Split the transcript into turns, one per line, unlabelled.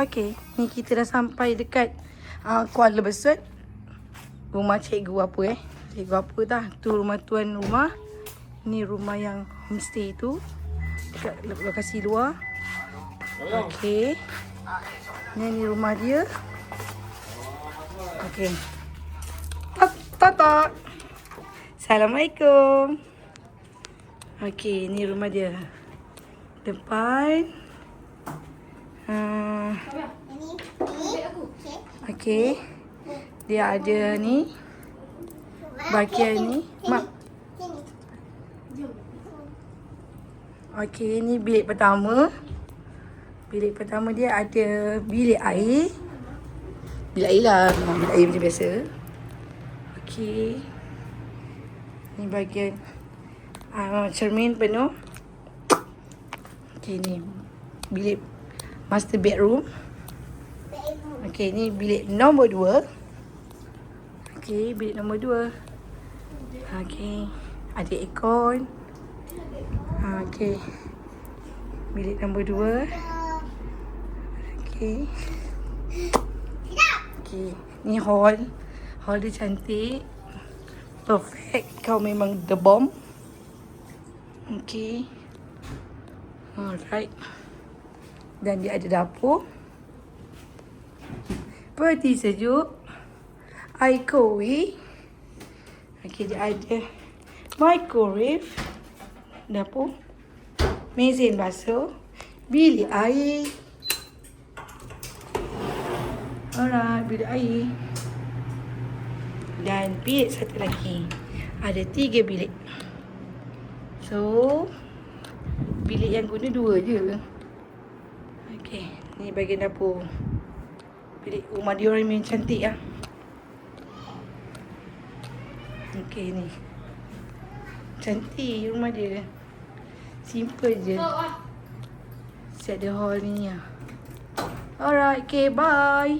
Okay, ni kita dah sampai dekat Kuala Besut. Rumah cikgu apa Cikgu apa dah. Tu rumah tuan rumah. Ni rumah yang homestay tu. Dekat lokasi luar. Okay. Ni rumah dia. Okay. Tok. Assalamualaikum. Okay, ni rumah dia. Depan. Okay. Dia ada ni. Bahagian ni. Mak. Okay, ni bilik pertama. Bilik pertama dia ada bilik air. Bilik air lah. Bilik air macam biasa. Okay. Ni bahagian cermin penuh. Okay, ni bilik master bedroom. Okay, ni bilik nombor 2. Okay, bilik nombor 2. Okay, ada aircon. Okay, bilik nombor 2. Okay. Okay, ni hall. Hall dia cantik. Perfect. Kau memang the bomb. Okay. Alright. Dan dia ada dapur. Peti sejuk. Air kowi. Okay, dia ada microwave. Dapur. Mesin basuh. Bilik air. Alright, bilik air. Dan bilik satu lagi. Ada 3 bilik. So, bilik yang guna 2 je. Okay, ni bahagian dapur. Bilik rumah dia orang memang cantik lah. Okay, ni. Cantik rumah dia. Simple je. Set the hall ni lah. Alright, okay, bye.